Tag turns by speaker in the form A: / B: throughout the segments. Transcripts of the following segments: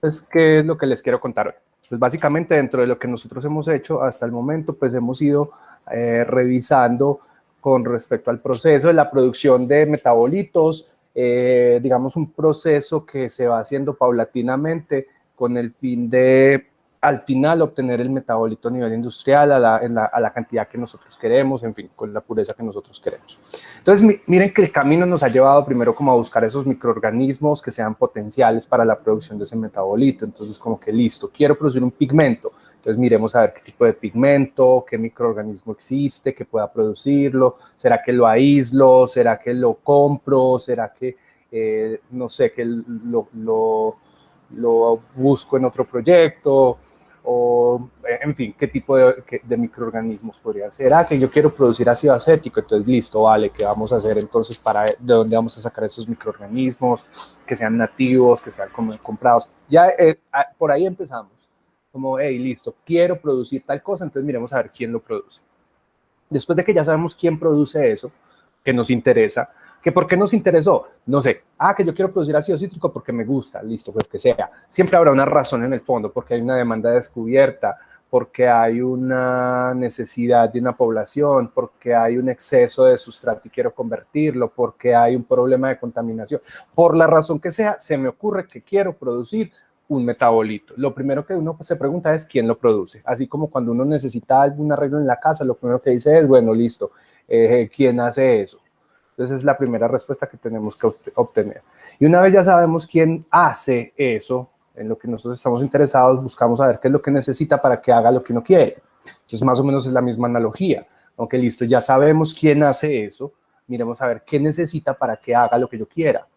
A: Entonces, ¿qué es lo que les quiero contar hoy? Pues básicamente dentro de lo que nosotros hemos hecho hasta el momento, pues hemos ido revisando con respecto al proceso de la producción de metabolitos, digamos un proceso que se va haciendo paulatinamente con el fin de al final obtener el metabolito a nivel industrial a la cantidad que nosotros queremos, en fin, con la pureza que nosotros queremos. Entonces, miren que el camino nos ha llevado primero como a buscar esos microorganismos que sean potenciales para la producción de ese metabolito. Entonces, como que listo, quiero producir un pigmento. Entonces, miremos a ver qué tipo de pigmento, qué microorganismo existe que pueda producirlo. ¿Será que lo aíslo? ¿Será que lo compro? ¿Será que, no sé, que lo busco en otro proyecto? O, en fin, qué tipo de microorganismos podría ser. Que yo quiero producir ácido acético, entonces listo, vale, ¿qué vamos a hacer entonces de dónde vamos a sacar esos microorganismos que sean nativos, que sean comprados? Ya por ahí empezamos, como, hey, listo, quiero producir tal cosa, entonces miremos a ver quién lo produce. Después de que ya sabemos quién produce eso, que nos interesa, ¿que por qué nos interesó? No sé, que yo quiero producir ácido cítrico porque me gusta, listo, pues que sea. Siempre habrá una razón en el fondo, porque hay una demanda descubierta, porque hay una necesidad de una población, porque hay un exceso de sustrato y quiero convertirlo, porque hay un problema de contaminación. Por la razón que sea, se me ocurre que quiero producir un metabolito. Lo primero que uno se pregunta es quién lo produce. Así como cuando uno necesita algún arreglo en la casa, lo primero que dice es, bueno, listo, ¿quién hace eso? Entonces es la primera respuesta que tenemos que obtener. Y una vez ya sabemos quién hace eso, en lo que nosotros estamos interesados, buscamos saber qué es lo que necesita para que haga lo que uno quiere. Entonces más o menos es la misma analogía. Aunque listo, ya sabemos quién hace eso, miremos a ver qué necesita para que haga lo que yo quiera.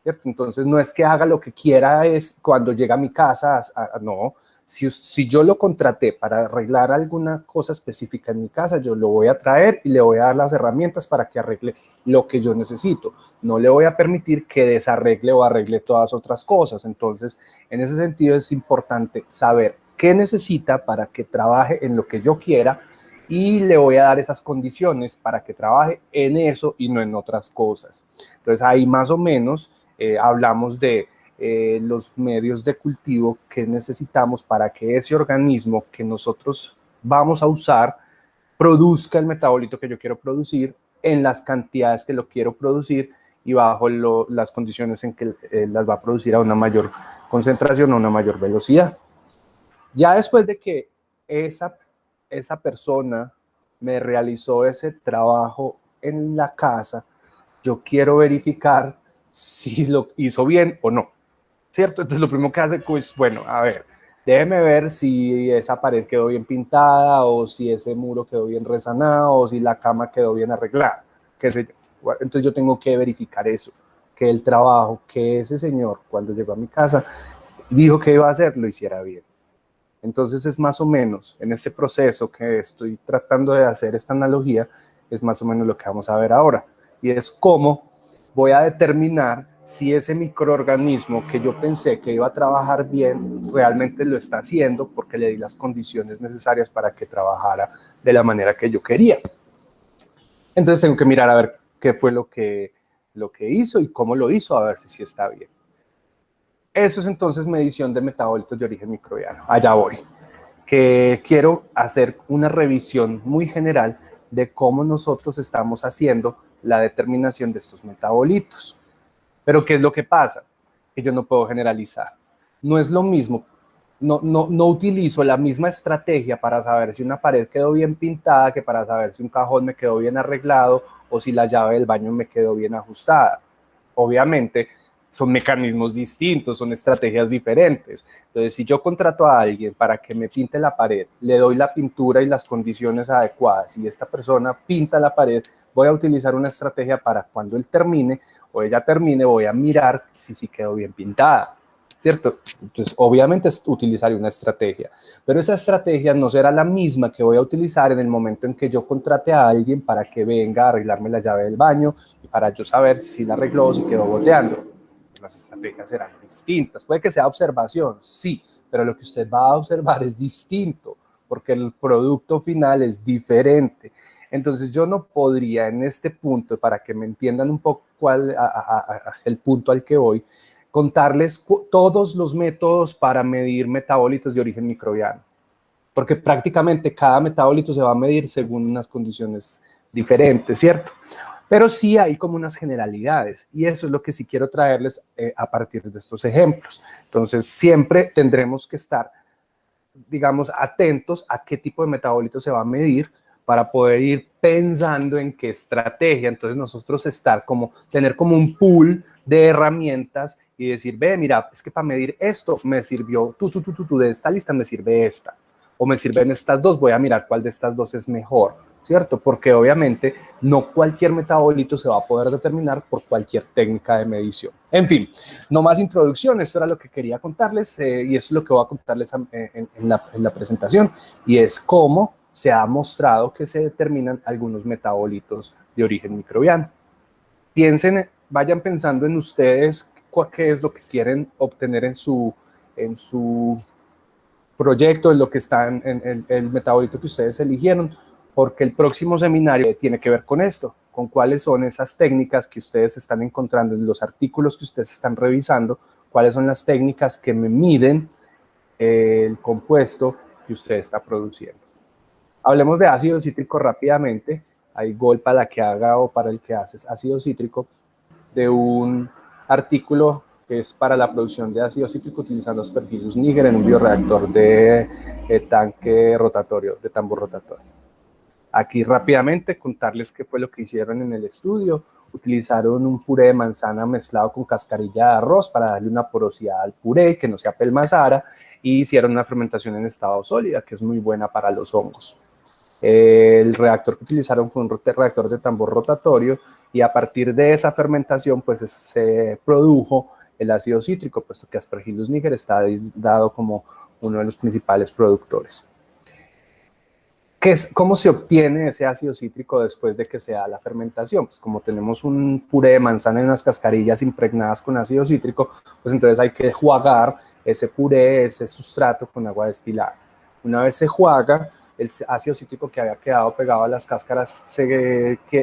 A: ¿Cierto? Entonces no es que haga lo que quiera es cuando llega a mi casa, no. Si yo lo contraté para arreglar alguna cosa específica en mi casa, yo lo voy a traer y le voy a dar las herramientas para que arregle lo que yo necesito. No le voy a permitir que desarregle o arregle todas otras cosas. Entonces, en ese sentido es importante saber qué necesita para que trabaje en lo que yo quiera y le voy a dar esas condiciones para que trabaje en eso y no en otras cosas. Entonces, ahí más o menos hablamos de los medios de cultivo que necesitamos para que ese organismo que nosotros vamos a usar produzca el metabolito que yo quiero producir en las cantidades que lo quiero producir y bajo las condiciones en que las va a producir a una mayor concentración o una mayor velocidad. Ya después de que esa persona me realizó ese trabajo en la casa, yo quiero verificar si lo hizo bien o no, ¿cierto? Entonces lo primero que hace es, pues, bueno, a ver, déjeme ver si esa pared quedó bien pintada o si ese muro quedó bien resanado o si la cama quedó bien arreglada, qué sé yo. Entonces yo tengo que verificar eso, que el trabajo que ese señor cuando llegó a mi casa dijo que iba a hacer, lo hiciera bien. Entonces es más o menos en este proceso que estoy tratando de hacer esta analogía, es más o menos lo que vamos a ver ahora. Y es cómo voy a determinar si ese microorganismo que yo pensé que iba a trabajar bien, realmente lo está haciendo porque le di las condiciones necesarias para que trabajara de la manera que yo quería. Entonces tengo que mirar a ver qué fue lo que hizo y cómo lo hizo, a ver si está bien. Eso es entonces medición de metabolitos de origen microbiano. Allá voy. Que quiero hacer una revisión muy general de cómo nosotros estamos haciendo la determinación de estos metabolitos. Pero ¿qué es lo que pasa? Que yo no puedo generalizar. No es lo mismo, no utilizo la misma estrategia para saber si una pared quedó bien pintada que para saber si un cajón me quedó bien arreglado o si la llave del baño me quedó bien ajustada. Obviamente, son mecanismos distintos, son estrategias diferentes. Entonces, si yo contrato a alguien para que me pinte la pared, le doy la pintura y las condiciones adecuadas y esta persona pinta la pared, voy a utilizar una estrategia para cuando él termine o ella termine, voy a mirar si quedó bien pintada, ¿cierto? Entonces, obviamente utilizaré una estrategia, pero esa estrategia no será la misma que voy a utilizar en el momento en que yo contrate a alguien para que venga a arreglarme la llave del baño y para yo saber si la arregló o si quedó goteando. Las estrategias serán distintas. Puede que sea observación, sí, pero lo que usted va a observar es distinto, porque el producto final es diferente. Entonces yo no podría en este punto, para que me entiendan un poco cuál el punto al que voy, contarles todos los métodos para medir metabolitos de origen microbiano, porque prácticamente cada metabolito se va a medir según unas condiciones diferentes, ¿cierto? Pero sí hay como unas generalidades, y eso es lo que sí quiero traerles a partir de estos ejemplos. Entonces, siempre tendremos que estar, digamos, atentos a qué tipo de metabolito se va a medir para poder ir pensando en qué estrategia. Entonces, nosotros tener como un pool de herramientas y decir, ve, mira, es que para medir esto me sirvió, de esta lista me sirve esta, o me sirven estas dos, voy a mirar cuál de estas dos es mejor, ¿cierto? Porque obviamente no cualquier metabolito se va a poder determinar por cualquier técnica de medición. En fin, no más introducción, esto era lo que quería contarles y eso es lo que voy a contarles en la presentación, y es cómo se ha mostrado que se determinan algunos metabolitos de origen microbiano. Vayan pensando en ustedes qué es lo que quieren obtener en su proyecto, en lo que está en el metabolito que ustedes eligieron, porque el próximo seminario tiene que ver con esto, con cuáles son esas técnicas que ustedes están encontrando en los artículos que ustedes están revisando, cuáles son las técnicas que me miden el compuesto que usted está produciendo. Hablemos de ácido cítrico rápidamente. Hay gol para la que haga o para el que haces ácido cítrico, de un artículo que es para la producción de ácido cítrico utilizando Aspergillus niger en un bioreactor de tanque rotatorio, de tambor rotatorio. Aquí rápidamente contarles qué fue lo que hicieron en el estudio. Utilizaron un puré de manzana mezclado con cascarilla de arroz para darle una porosidad al puré, que no se apelmazara, y hicieron una fermentación en estado sólida, que es muy buena para los hongos. El reactor que utilizaron fue un reactor de tambor rotatorio, y a partir de esa fermentación pues se produjo el ácido cítrico, puesto que Aspergillus niger está dado como uno de los principales productores. ¿Cómo se obtiene ese ácido cítrico después de que se da la fermentación? Pues como tenemos un puré de manzana en unas cascarillas impregnadas con ácido cítrico, pues entonces hay que enjuagar ese puré, ese sustrato con agua destilada. Una vez se enjuaga, el ácido cítrico que había quedado pegado a las cáscaras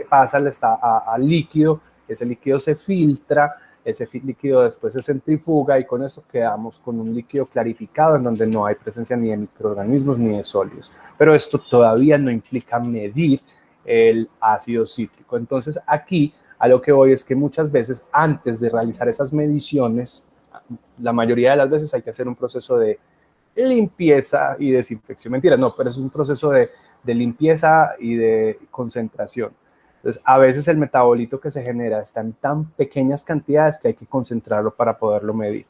A: pasa al líquido, ese líquido se filtra, ese líquido después se centrifuga y con eso quedamos con un líquido clarificado en donde no hay presencia ni de microorganismos ni de sólidos. Pero esto todavía no implica medir el ácido cítrico. Entonces aquí a lo que voy es que muchas veces antes de realizar esas mediciones, la mayoría de las veces hay que hacer un proceso de limpieza y desinfección. Mentira, no, pero es un proceso de limpieza y de concentración. Entonces, a veces el metabolito que se genera está en tan pequeñas cantidades que hay que concentrarlo para poderlo medir.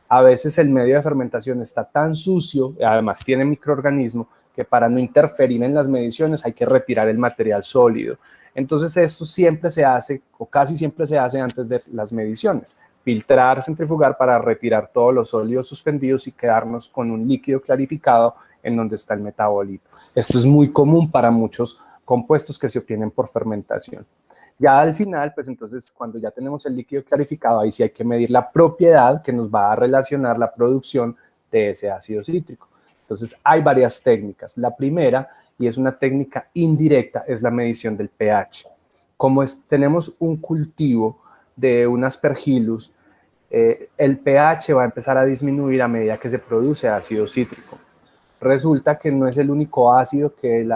A: A veces el medio de fermentación está tan sucio, además tiene microorganismos, que para no interferir en las mediciones hay que retirar el material sólido. Entonces, esto siempre se hace, o casi siempre se hace antes de las mediciones. Filtrar, centrifugar para retirar todos los sólidos suspendidos y quedarnos con un líquido clarificado en donde está el metabolito. Esto es muy común para muchos compuestos que se obtienen por fermentación. Ya al final, pues entonces cuando ya tenemos el líquido clarificado, ahí sí hay que medir la propiedad que nos va a relacionar la producción de ese ácido cítrico. Entonces hay varias técnicas. La primera, y es una técnica indirecta, es la medición del pH. Como tenemos un cultivo de un Aspergillus, el pH va a empezar a disminuir a medida que se produce ácido cítrico. Resulta que no es el único ácido que el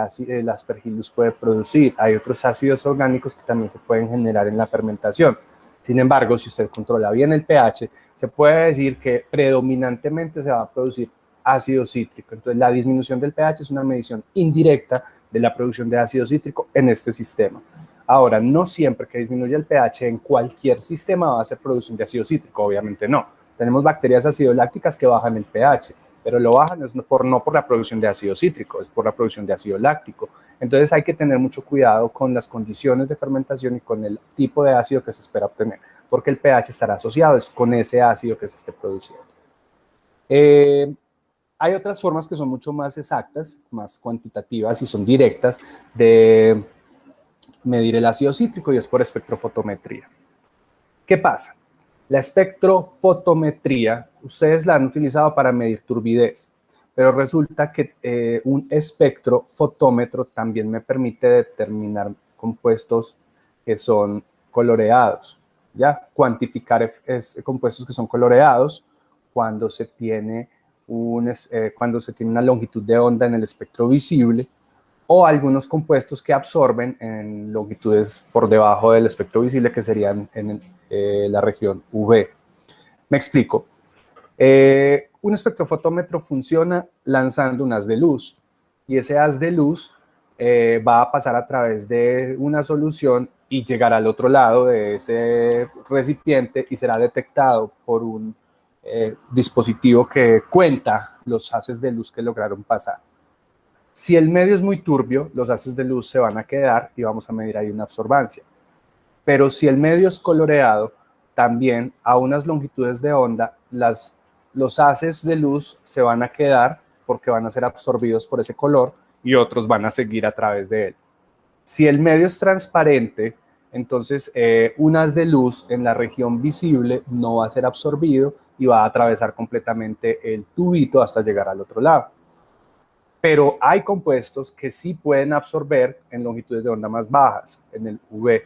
A: Aspergillus puede producir. Hay otros ácidos orgánicos que también se pueden generar en la fermentación. Sin embargo, si usted controla bien el pH, se puede decir que predominantemente se va a producir ácido cítrico. Entonces, la disminución del pH es una medición indirecta de la producción de ácido cítrico en este sistema. Ahora, no siempre que disminuya el pH en cualquier sistema va a ser producción de ácido cítrico, obviamente no. Tenemos bacterias acidolácticas que bajan el pH, pero lo bajan no por la producción de ácido cítrico, es por la producción de ácido láctico. Entonces hay que tener mucho cuidado con las condiciones de fermentación y con el tipo de ácido que se espera obtener, porque el pH estará asociado con ese ácido que se esté produciendo. Hay otras formas que son mucho más exactas, más cuantitativas y son directas de medir el ácido cítrico, y es por espectrofotometría. ¿Qué pasa? La espectrofotometría, ustedes la han utilizado para medir turbidez, pero resulta que un espectrofotómetro también me permite determinar compuestos que son coloreados. ¿ya? Cuantificar compuestos que son coloreados cuando se tiene una longitud de onda en el espectro visible, o algunos compuestos que absorben en longitudes por debajo del espectro visible, que serían en la región UV. Me explico. Un espectrofotómetro funciona lanzando un haz de luz, y ese haz de luz va a pasar a través de una solución y llegará al otro lado de ese recipiente y será detectado por un dispositivo que cuenta los haces de luz que lograron pasar. Si el medio es muy turbio, los haces de luz se van a quedar y vamos a medir ahí una absorbancia. Pero si el medio es coloreado, también a unas longitudes de onda, los haces de luz se van a quedar porque van a ser absorbidos por ese color y otros van a seguir a través de él. Si el medio es transparente, entonces un haz de luz en la región visible no va a ser absorbido y va a atravesar completamente el tubito hasta llegar al otro lado. Pero hay compuestos que sí pueden absorber en longitudes de onda más bajas, en el UV.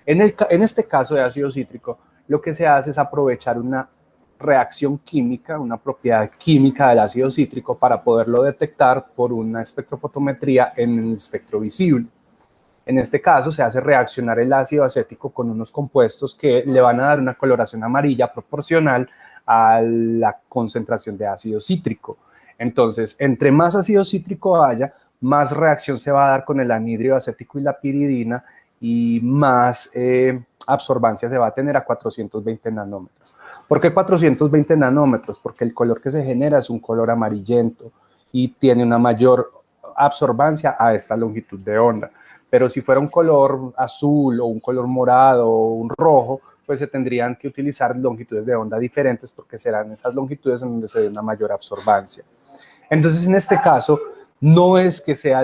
A: En este caso de ácido cítrico, lo que se hace es aprovechar una reacción química, una propiedad química del ácido cítrico para poderlo detectar por una espectrofotometría en el espectro visible. En este caso se hace reaccionar el ácido acético con unos compuestos que le van a dar una coloración amarilla proporcional a la concentración de ácido cítrico. Entonces, entre más ácido cítrico haya, más reacción se va a dar con el anhídrido acético y la piridina y más absorbancia se va a tener a 420 nanómetros. ¿Por qué 420 nanómetros? Porque el color que se genera es un color amarillento y tiene una mayor absorbancia a esta longitud de onda. Pero si fuera un color azul o un color morado o un rojo, pues se tendrían que utilizar longitudes de onda diferentes porque serán esas longitudes en donde se dé una mayor absorbancia. Entonces, en este caso, no es que sea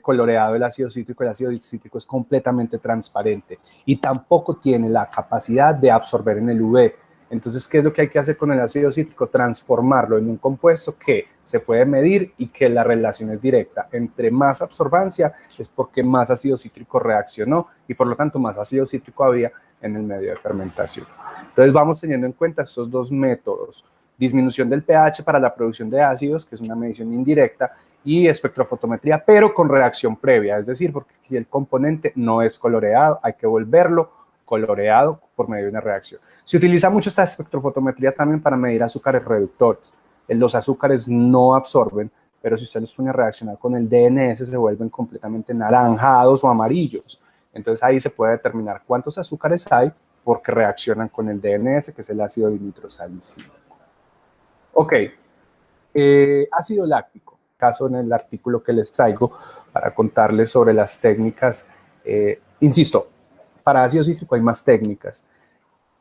A: coloreado el ácido cítrico es completamente transparente y tampoco tiene la capacidad de absorber en el UV. Entonces, ¿qué es lo que hay que hacer con el ácido cítrico? Transformarlo en un compuesto que se puede medir y que la relación es directa. Entre más absorbancia es porque más ácido cítrico reaccionó y por lo tanto más ácido cítrico había en el medio de fermentación. Entonces, vamos teniendo en cuenta estos dos métodos: disminución del pH para la producción de ácidos, que es una medición indirecta, y espectrofotometría, pero con reacción previa, es decir, porque aquí el componente no es coloreado, hay que volverlo coloreado por medio de una reacción. Se utiliza mucho esta espectrofotometría también para medir azúcares reductores. Los azúcares no absorben, pero si usted los pone a reaccionar con el DNS, se vuelven completamente naranjados o amarillos. Entonces ahí se puede determinar cuántos azúcares hay porque reaccionan con el DNS, que es el ácido dinitrosalicílico. Ok, ácido láctico, caso en el artículo que les traigo para contarles sobre las técnicas. Insisto, para ácido cítrico hay más técnicas.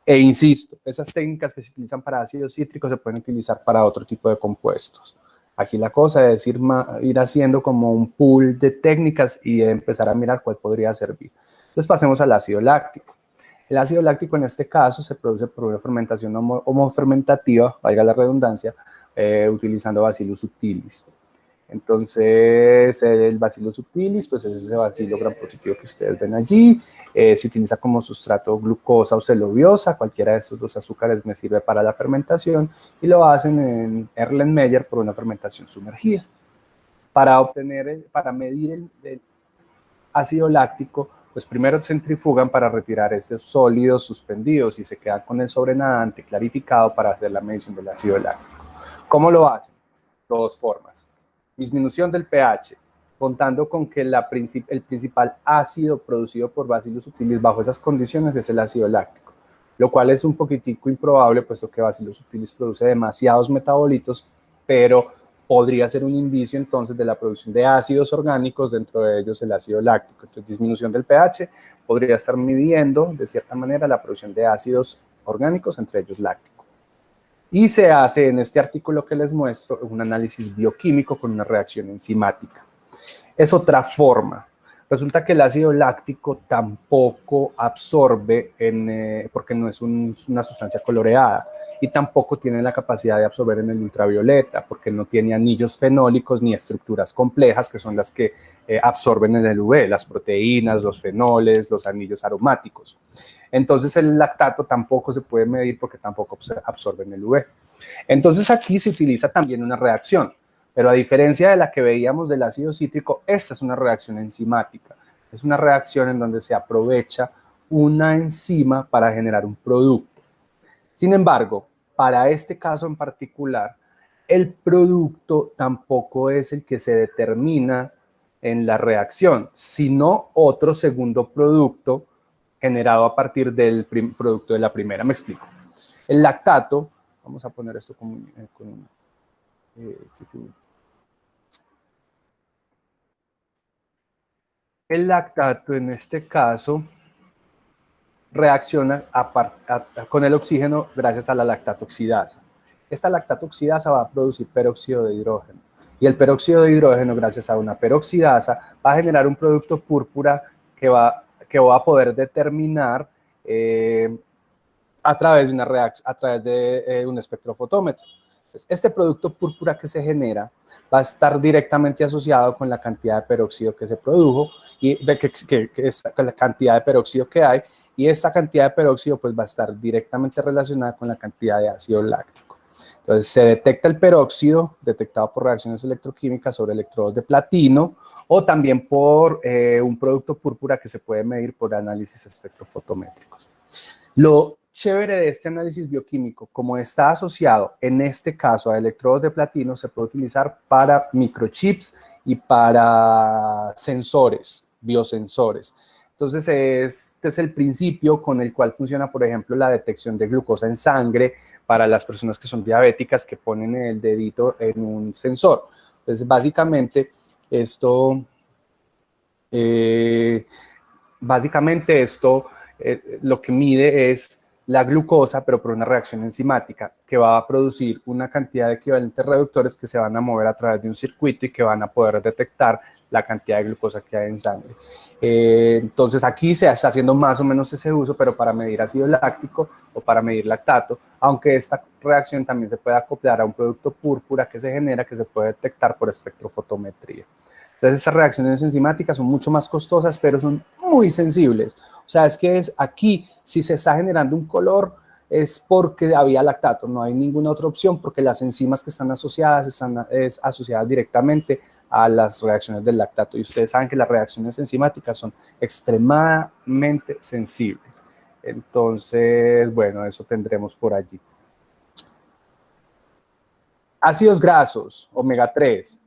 A: E insisto, esas técnicas que se utilizan para ácido cítrico se pueden utilizar para otro tipo de compuestos. Aquí la cosa es ir haciendo como un pool de técnicas y empezar a mirar cuál podría servir. Entonces pasemos al ácido láctico. El ácido láctico en este caso se produce por una fermentación homofermentativa, valga la redundancia, utilizando Bacillus subtilis. Entonces, el Bacillus subtilis, pues es ese bacilo gram positivo que ustedes ven allí. Se utiliza como sustrato glucosa o celuliosa, cualquiera de estos dos azúcares me sirve para la fermentación, y lo hacen en Erlenmeyer por una fermentación sumergida. Para medir el ácido láctico, pues primero centrifugan para retirar esos sólidos suspendidos y se quedan con el sobrenadante clarificado para hacer la medición del ácido láctico. ¿Cómo lo hacen? Dos formas. Disminución del pH, contando con que el principal ácido producido por Bacillus subtilis bajo esas condiciones es el ácido láctico, lo cual es un poquitico improbable, puesto que Bacillus subtilis produce demasiados metabolitos, pero podría ser un indicio entonces de la producción de ácidos orgánicos, dentro de ellos el ácido láctico. Entonces, disminución del pH podría estar midiendo de cierta manera la producción de ácidos orgánicos, entre ellos láctico. Y se hace en este artículo que les muestro un análisis bioquímico con una reacción enzimática. Es otra forma. Resulta que el ácido láctico tampoco absorbe, porque no es una sustancia coloreada, y tampoco tiene la capacidad de absorber en el ultravioleta, porque no tiene anillos fenólicos ni estructuras complejas, que son las que absorben en el UV, las proteínas, los fenoles, los anillos aromáticos. Entonces el lactato tampoco se puede medir porque tampoco absorbe en el UV. Entonces aquí se utiliza también una reacción. Pero a diferencia de la que veíamos del ácido cítrico, esta es una reacción enzimática. Es una reacción en donde se aprovecha una enzima para generar un producto. Sin embargo, para este caso en particular, el producto tampoco es el que se determina en la reacción, sino otro segundo producto generado a partir del producto de la primera. Me explico. El lactato, vamos a poner esto con el lactato en este caso reacciona con el oxígeno gracias a la lactatoxidasa. Esta lactatoxidasa va a producir peróxido de hidrógeno y el peróxido de hidrógeno, gracias a una peroxidasa, va a generar un producto púrpura que va a poder determinar a través de un espectrofotómetro. Este producto púrpura que se genera va a estar directamente asociado con la cantidad de peróxido que se produjo y con la cantidad de peróxido que hay, y esta cantidad de peróxido pues va a estar directamente relacionada con la cantidad de ácido láctico. Entonces se detecta el peróxido detectado por reacciones electroquímicas sobre electrodos de platino o también por un producto púrpura que se puede medir por análisis espectrofotométricos. Lo chévere de este análisis bioquímico, como está asociado en este caso a electrodos de platino, se puede utilizar para microchips y para sensores, biosensores. Entonces, este es el principio con el cual funciona, por ejemplo, la detección de glucosa en sangre para las personas que son diabéticas, que ponen el dedito en un sensor. Entonces, básicamente, esto lo que mide es la glucosa, pero por una reacción enzimática que va a producir una cantidad de equivalentes reductores que se van a mover a través de un circuito y que van a poder detectar la cantidad de glucosa que hay en sangre. Entonces aquí se está haciendo más o menos ese uso, pero para medir ácido láctico o para medir lactato, aunque esta reacción también se puede acoplar a un producto púrpura que se genera, que se puede detectar por espectrofotometría. Entonces, estas reacciones enzimáticas son mucho más costosas, pero son muy sensibles. O sea, es que aquí, si se está generando un color, es porque había lactato. No hay ninguna otra opción porque las enzimas que están asociadas están asociadas directamente a las reacciones del lactato. Y ustedes saben que las reacciones enzimáticas son extremadamente sensibles. Entonces, bueno, eso tendremos por allí. Ácidos grasos, omega 3.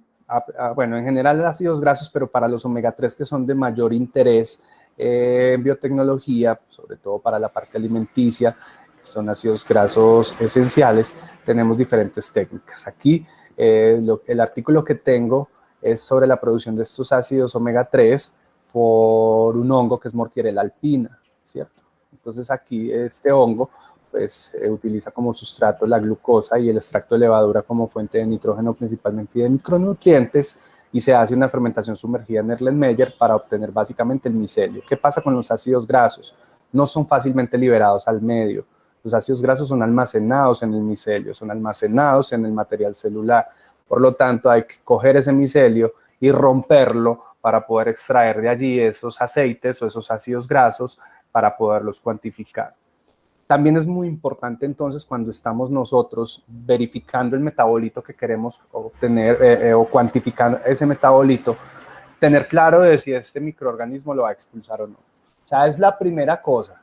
A: Bueno, en general ácidos grasos, pero para los omega 3 que son de mayor interés en biotecnología, sobre todo para la parte alimenticia, que son ácidos grasos esenciales, tenemos diferentes técnicas. Aquí el artículo que tengo es sobre la producción de estos ácidos omega 3 por un hongo que es Mortierella alpina, ¿cierto? Entonces aquí este hongo pues utiliza como sustrato la glucosa y el extracto de levadura como fuente de nitrógeno principalmente y de micronutrientes, y se hace una fermentación sumergida en Erlenmeyer para obtener básicamente el micelio. ¿Qué pasa con los ácidos grasos? No son fácilmente liberados al medio. Los ácidos grasos son almacenados en el micelio, son almacenados en el material celular. Por lo tanto, hay que coger ese micelio y romperlo para poder extraer de allí esos aceites o esos ácidos grasos para poderlos cuantificar. También es muy importante entonces cuando estamos nosotros verificando el metabolito que queremos obtener o cuantificando ese metabolito, tener claro de si este microorganismo lo va a expulsar o no. O sea, es la primera cosa,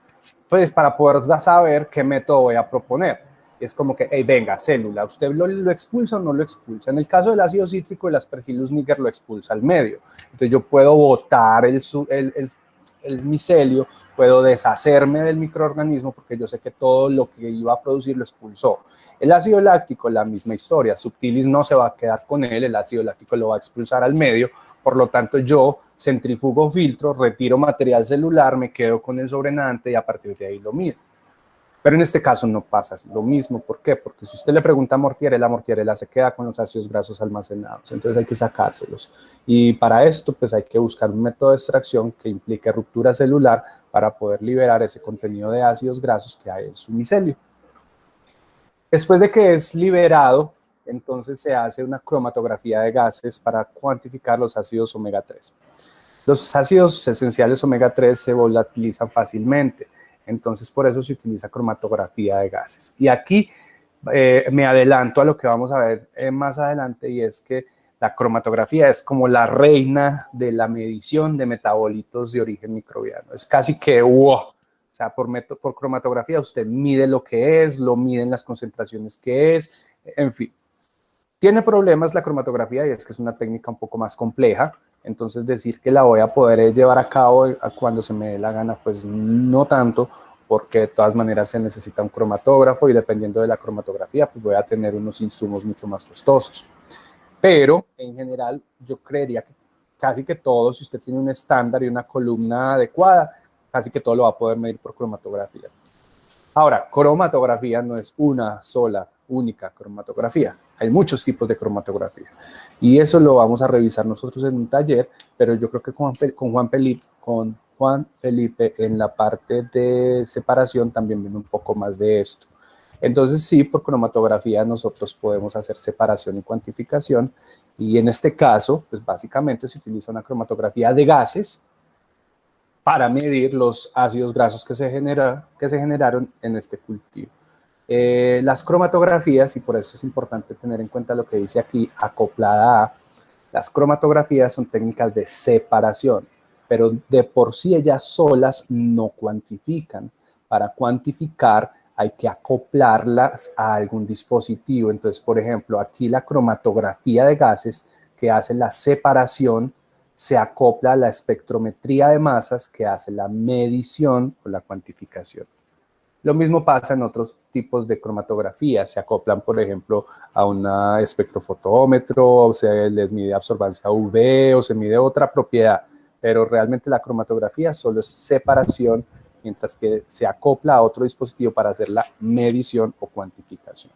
A: pues para poder saber qué método voy a proponer. Es como que, hey, venga, célula, ¿usted lo expulsa o no lo expulsa? En el caso del ácido cítrico, el Aspergillus niger lo expulsa al medio. Entonces yo puedo botar el micelio, puedo deshacerme del microorganismo porque yo sé que todo lo que iba a producir lo expulsó. El ácido láctico, la misma historia. Subtilis no se va a quedar con él, el ácido láctico lo va a expulsar al medio. Por lo tanto, yo centrifugo, filtro, retiro material celular, me quedo con el sobrenadante y a partir de ahí lo mido. Pero en este caso no pasa lo mismo. ¿Por qué? Porque si usted le pregunta a la mortierela se queda con los ácidos grasos almacenados, entonces hay que sacárselos. Y para esto, pues hay que buscar un método de extracción que implique ruptura celular para poder liberar ese contenido de ácidos grasos que hay en su micelio. Después de que es liberado, entonces se hace una cromatografía de gases para cuantificar los ácidos omega 3. Los ácidos esenciales omega 3 se volatilizan fácilmente, entonces por eso se utiliza cromatografía de gases. Y aquí me adelanto a lo que vamos a ver más adelante, y es que la cromatografía es como la reina de la medición de metabolitos de origen microbiano. Es casi que wow. O sea, por cromatografía usted mide lo que es, lo mide en las concentraciones que es, en fin. Tiene problemas la cromatografía y es que es una técnica un poco más compleja, entonces decir que la voy a poder llevar a cabo cuando se me dé la gana, pues no tanto, porque de todas maneras se necesita un cromatógrafo y dependiendo de la cromatografía, pues voy a tener unos insumos mucho más costosos. Pero en general yo creería que casi que todo, si usted tiene un estándar y una columna adecuada, casi que todo lo va a poder medir por cromatografía. Ahora, cromatografía no es una sola, única cromatografía. Hay muchos tipos de cromatografía. Y eso lo vamos a revisar nosotros en un taller, pero yo creo que con Juan Felipe en la parte de separación también viene un poco más de esto. Entonces sí, por cromatografía nosotros podemos hacer separación y cuantificación. Y en este caso, pues básicamente se utiliza una cromatografía de gases para medir los ácidos grasos que se generaron en este cultivo. Las cromatografías, y por eso es importante tener en cuenta lo que dice aquí, acoplada a, las cromatografías son técnicas de separación, pero de por sí ellas solas no cuantifican. Para cuantificar hay que acoplarlas a algún dispositivo. Entonces, por ejemplo, aquí la cromatografía de gases que hace la separación se acopla a la espectrometría de masas que hace la medición o la cuantificación. Lo mismo pasa en otros tipos de cromatografía, se acoplan, por ejemplo, a un espectrofotómetro, o se les mide absorbancia UV o se mide otra propiedad, pero realmente la cromatografía solo es separación, mientras que se acopla a otro dispositivo para hacer la medición o cuantificación.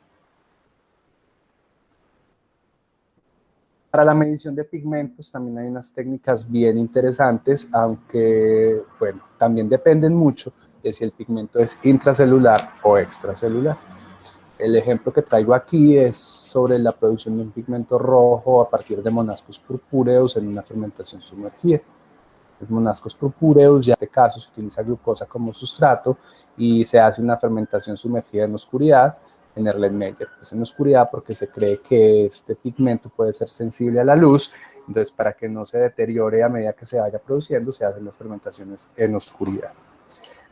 A: Para la medición de pigmentos también hay unas técnicas bien interesantes, aunque, bueno, también dependen mucho de si el pigmento es intracelular o extracelular. El ejemplo que traigo aquí es sobre la producción de un pigmento rojo a partir de monascos purpúreos en una fermentación sumergida. Los monascos purpúreos, ya en este caso se utiliza glucosa como sustrato y se hace una fermentación sumergida en oscuridad, en Erlenmeyer, pues en oscuridad porque se cree que este pigmento puede ser sensible a la luz, entonces para que no se deteriore a medida que se vaya produciendo, se hacen las fermentaciones en oscuridad.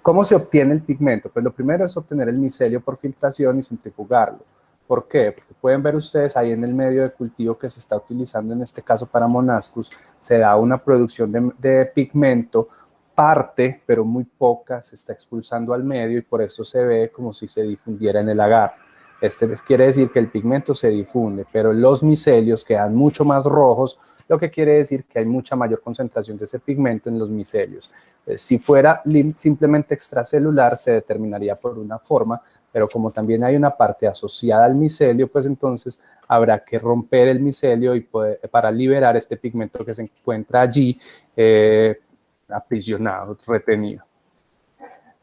A: ¿Cómo se obtiene el pigmento? Pues lo primero es obtener el micelio por filtración y centrifugarlo. ¿Por qué? Porque pueden ver ustedes ahí en el medio de cultivo que se está utilizando en este caso para monascus, se da una producción de pigmento, parte, pero muy poca, se está expulsando al medio y por eso se ve como si se difundiera en el agar. Quiere decir que el pigmento se difunde, pero los micelios quedan mucho más rojos, lo que quiere decir que hay mucha mayor concentración de ese pigmento en los micelios. Si fuera simplemente extracelular, se determinaría por una forma, pero como también hay una parte asociada al micelio, pues entonces habrá que romper el micelio y para liberar este pigmento que se encuentra allí aprisionado, retenido.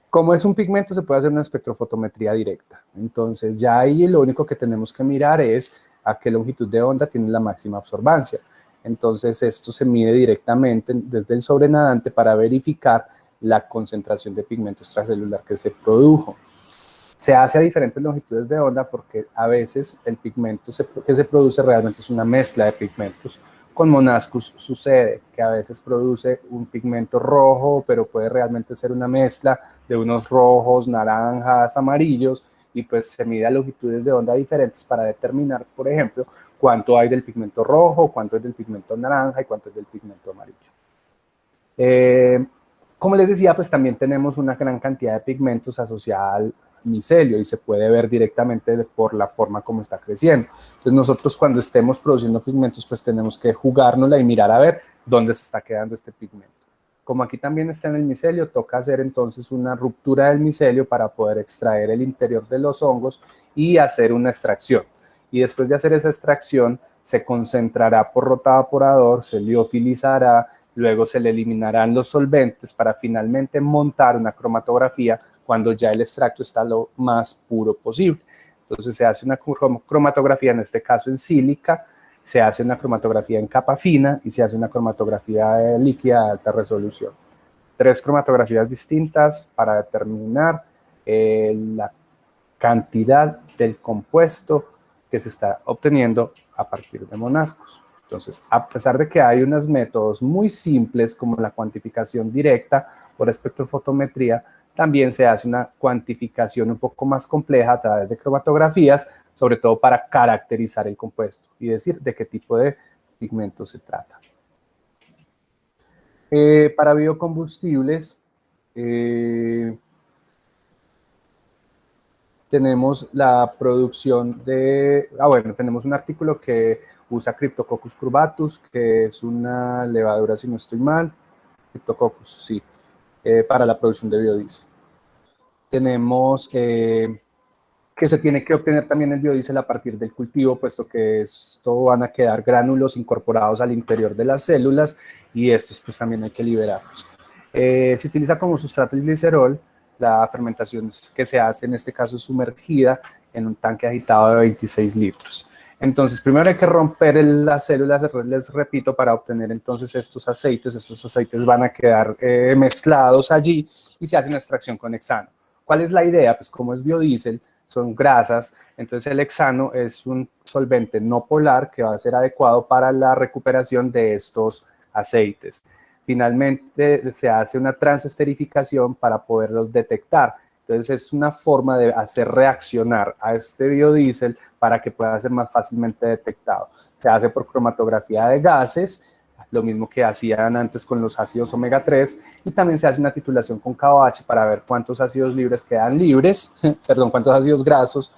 A: Como es un pigmento, se puede hacer una espectrofotometría directa. Entonces, ya ahí lo único que tenemos que mirar es a qué longitud de onda tiene la máxima absorbancia. Entonces, esto se mide directamente desde el sobrenadante para verificar la concentración de pigmento extracelular que se produjo. Se hace a diferentes longitudes de onda porque a veces el pigmento que se produce realmente es una mezcla de pigmentos. Con monascus sucede que a veces produce un pigmento rojo, pero puede realmente ser una mezcla de unos rojos, naranjas, amarillos, y pues se mide a longitudes de onda diferentes para determinar, por ejemplo, cuánto hay del pigmento rojo, cuánto es del pigmento naranja y cuánto es del pigmento amarillo. Como les decía, pues también tenemos una gran cantidad de pigmentos asociada al micelio y se puede ver directamente por la forma como está creciendo. Entonces nosotros cuando estemos produciendo pigmentos pues tenemos que jugárnosla y mirar a ver dónde se está quedando este pigmento. Como aquí también está en el micelio, toca hacer entonces una ruptura del micelio para poder extraer el interior de los hongos y hacer una extracción. Y después de hacer esa extracción, se concentrará por rotaevaporador, se liofilizará, luego se le eliminarán los solventes para finalmente montar una cromatografía cuando ya el extracto está lo más puro posible. Entonces se hace una cromatografía, en este caso en sílica, se hace una cromatografía en capa fina y se hace una cromatografía líquida de alta resolución. 3 cromatografías distintas para determinar la cantidad del compuesto que se está obteniendo a partir de monascos. Entonces, a pesar de que hay unos métodos muy simples como la cuantificación directa por espectrofotometría, también se hace una cuantificación un poco más compleja a través de cromatografías, sobre todo para caracterizar el compuesto y decir de qué tipo de pigmento se trata. Para biocombustibles, tenemos la producción de, tenemos un artículo que usa Cryptococcus curvatus, que es una levadura, si no estoy mal, Cryptococcus, sí, para la producción de biodiesel. Tenemos que se tiene que obtener también el biodiesel a partir del cultivo, puesto que esto van a quedar gránulos incorporados al interior de las células y estos pues también hay que liberarlos. Se utiliza como sustrato el glicerol. La fermentación que se hace en este caso es sumergida en un tanque agitado de 26 litros. Entonces, primero hay que romper las células, les repito, para obtener entonces estos aceites. Estos aceites van a quedar mezclados allí y se hace una extracción con hexano. ¿Cuál es la idea? Pues como es biodiesel, son grasas, entonces el hexano es un solvente no polar que va a ser adecuado para la recuperación de estos aceites. Finalmente se hace una transesterificación para poderlos detectar. Entonces es una forma de hacer reaccionar a este biodiesel para que pueda ser más fácilmente detectado. Se hace por cromatografía de gases, lo mismo que hacían antes con los ácidos omega 3, y también se hace una titulación con KOH para ver cuántos ácidos libres quedan libres, perdón, cuántos ácidos grasos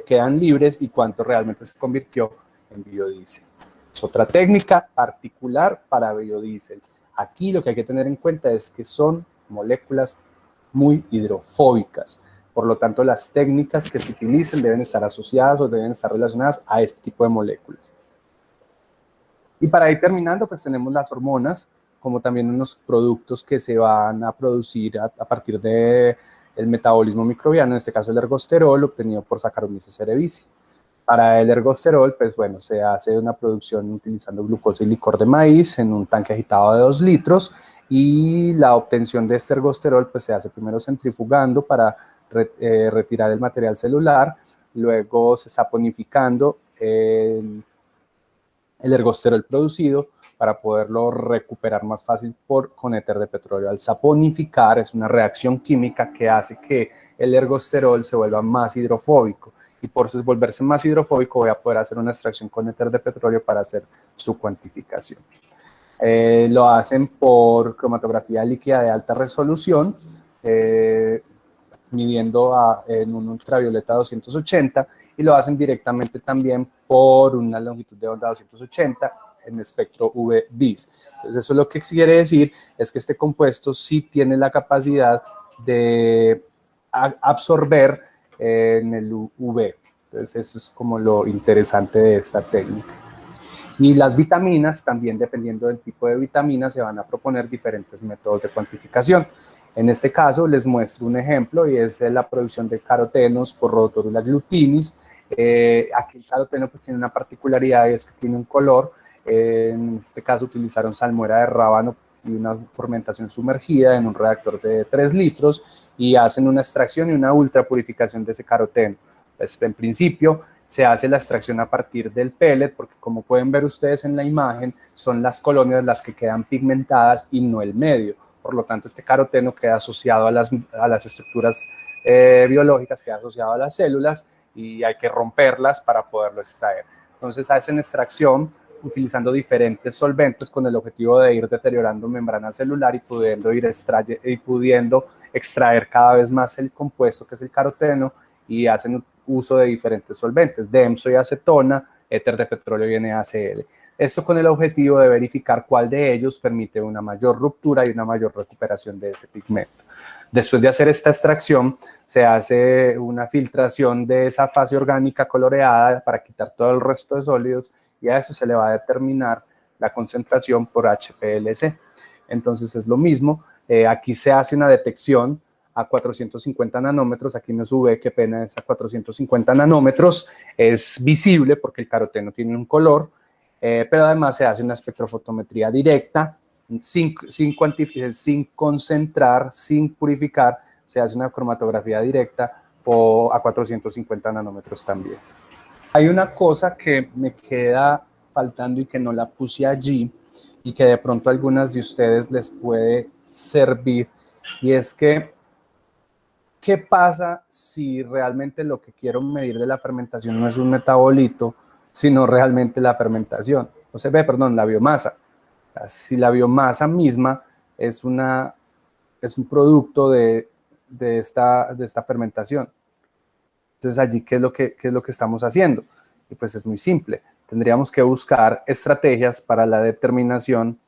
A: quedan libres y cuánto realmente se convirtió en biodiesel. Es otra técnica particular para biodiesel. Aquí lo que hay que tener en cuenta es que son moléculas muy hidrofóbicas. Por lo tanto, las técnicas que se utilicen deben estar asociadas o deben estar relacionadas a este tipo de moléculas. Y para ir terminando, pues tenemos las hormonas, como también unos productos que se van a producir a partir del metabolismo microbiano, en este caso el ergosterol, obtenido por Saccharomyces cerevisiae. Para el ergosterol, pues bueno, se hace una producción utilizando glucosa y licor de maíz en un tanque agitado de 2 litros, y la obtención de este ergosterol pues se hace primero centrifugando para retirar el material celular, luego se saponificando el ergosterol producido para poderlo recuperar más fácil con éter de petróleo. Al saponificar es una reacción química que hace que el ergosterol se vuelva más hidrofóbico, y por volverse más hidrofóbico voy a poder hacer una extracción con éter de petróleo para hacer su cuantificación. Lo hacen por cromatografía líquida de alta resolución, midiendo en un ultravioleta 280, y lo hacen directamente también por una longitud de onda 280 en espectro UV-Vis. Entonces eso lo que quiere decir es que este compuesto sí tiene la capacidad de absorber en el UV. Entonces eso es como lo interesante de esta técnica. Y las vitaminas, también dependiendo del tipo de vitamina, se van a proponer diferentes métodos de cuantificación. En este caso les muestro un ejemplo y es la producción de carotenos por Rhodotorola glutinis. Aquí el caroteno pues tiene una particularidad y es que tiene un color. En este caso utilizaron salmuera de rábano y una fermentación sumergida en un reactor de 3 litros y hacen una extracción y una ultrapurificación de ese caroteno. Pues, en principio se hace la extracción a partir del pellet, porque como pueden ver ustedes en la imagen, son las colonias las que quedan pigmentadas y no el medio. Por lo tanto, este caroteno queda asociado a las estructuras biológicas, queda asociado a las células y hay que romperlas para poderlo extraer. Entonces hacen extracción utilizando diferentes solventes con el objetivo de ir deteriorando membrana celular y pudiendo extraer cada vez más el compuesto que es el caroteno, y hacen uso de diferentes solventes, DEMSO y acetona, éter de petróleo y NaCl. Esto con el objetivo de verificar cuál de ellos permite una mayor ruptura y una mayor recuperación de ese pigmento. Después de hacer esta extracción, se hace una filtración de esa fase orgánica coloreada para quitar todo el resto de sólidos y a eso se le va a determinar la concentración por HPLC. Entonces es lo mismo, aquí se hace una detección a 450 nanómetros, aquí no sube, qué pena, es a 450 nanómetros, es visible porque el caroteno tiene un color, pero además se hace una espectrofotometría directa, sin cuantificar, sin concentrar, sin purificar, se hace una cromatografía directa a 450 nanómetros también. Hay una cosa que me queda faltando y que no la puse allí y que de pronto a algunas de ustedes les puede servir, y es que ¿qué pasa si realmente lo que quiero medir de la fermentación no es un metabolito, sino realmente la fermentación? O sea, perdón, la biomasa. Si la biomasa misma es un producto de esta fermentación. Entonces, allí, ¿qué es lo que estamos haciendo? Y pues es muy simple. Tendríamos que buscar estrategias para la determinación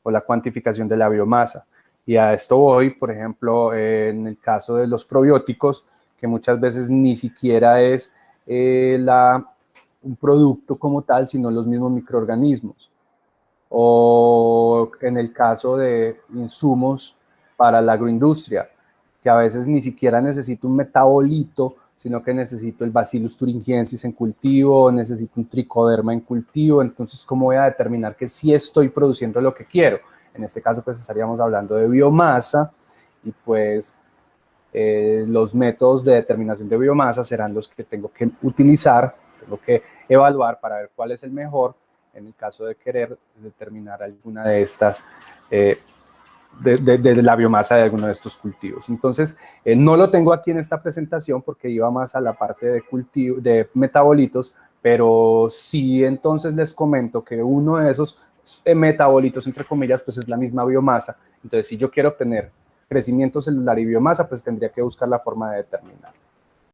A: o la cuantificación de la biomasa. Y a esto voy, por ejemplo, en el caso de los probióticos, que muchas veces ni siquiera es un producto como tal, sino los mismos microorganismos. O en el caso de insumos para la agroindustria, que a veces ni siquiera necesito un metabolito, sino que necesito el Bacillus thuringiensis en cultivo, necesito un tricoderma en cultivo. Entonces, ¿cómo voy a determinar que sí estoy produciendo lo que quiero? En este caso, pues estaríamos hablando de biomasa y pues los métodos de determinación de biomasa serán los que tengo que utilizar, tengo que evaluar para ver cuál es el mejor en el caso de querer determinar alguna de estas, de la biomasa de alguno de estos cultivos. Entonces, no lo tengo aquí en esta presentación porque iba más a la parte de cultivo, de metabolitos, pero sí entonces les comento que uno de esos metabolitos, entre comillas, pues es la misma biomasa. Entonces, si yo quiero obtener crecimiento celular y biomasa, pues tendría que buscar la forma de determinarlo.